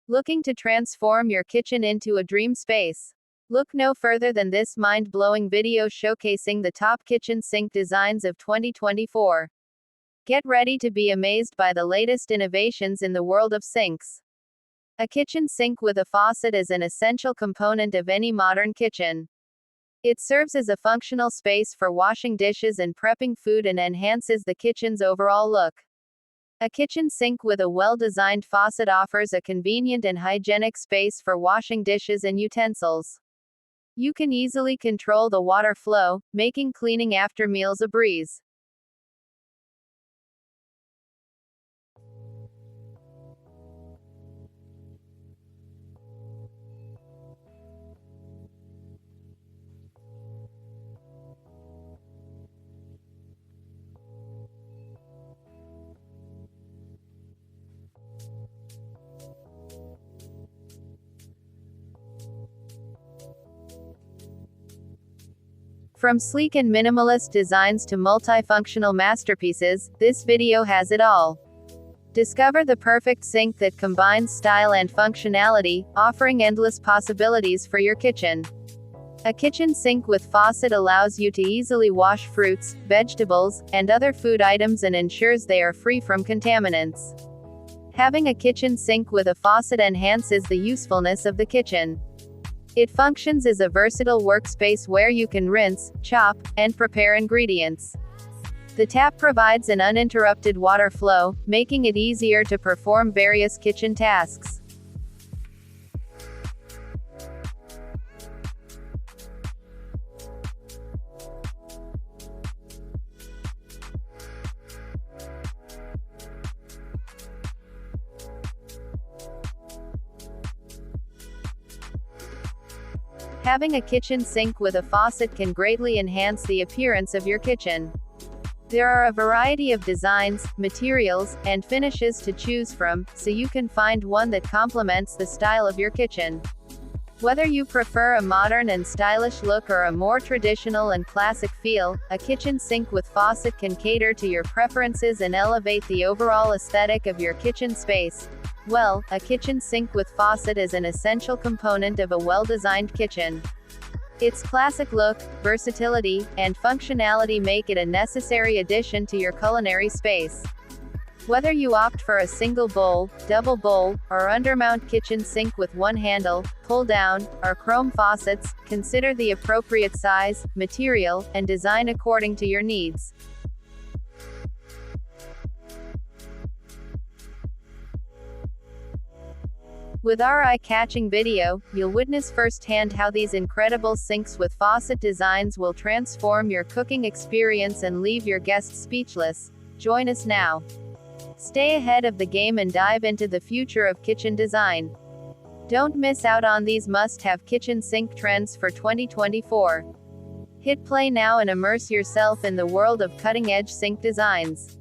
Looking to transform your kitchen into a dream space? Look no further than this mind-blowing video showcasing the top kitchen sink designs of 2024. Get ready to be amazed by the latest innovations in the world of sinks. A kitchen sink with a faucet is an essential component of any modern kitchen. It serves as a functional space for washing dishes and prepping food and enhances the kitchen's overall look. A kitchen sink with a well-designed faucet offers a convenient and hygienic space for washing dishes and utensils. You can easily control the water flow, making cleaning after meals a breeze. From sleek and minimalist designs to multifunctional masterpieces, this video has it all. Discover the perfect sink that combines style and functionality, offering endless possibilities for your kitchen. A kitchen sink with faucet allows you to easily wash fruits, vegetables, and other food items and ensures they are free from contaminants. Having a kitchen sink with a faucet enhances the usefulness of the kitchen. It functions as a versatile workspace where you can rinse, chop, and prepare ingredients. The tap provides an uninterrupted water flow, making it easier to perform various kitchen tasks. Having a kitchen sink with a faucet can greatly enhance the appearance of your kitchen. There are a variety of designs, materials, and finishes to choose from, so you can find one that complements the style of your kitchen. Whether you prefer a modern and stylish look or a more traditional and classic feel, a kitchen sink with faucet can cater to your preferences and elevate the overall aesthetic of your kitchen space. Well, a kitchen sink with faucet is an essential component of a well-designed kitchen. Its classic look, versatility, and functionality make it a necessary addition to your culinary space. Whether you opt for a single bowl, double bowl, or undermount kitchen sink with one handle, pull-down, or chrome faucets, consider the appropriate size, material, and design according to your needs. With our eye-catching video, you'll witness firsthand how these incredible sinks with faucet designs will transform your cooking experience and leave your guests speechless. Join us now. Stay ahead of the game and dive into the future of kitchen design. Don't miss out on these must-have kitchen sink trends for 2024. Hit play now and immerse yourself in the world of cutting-edge sink designs.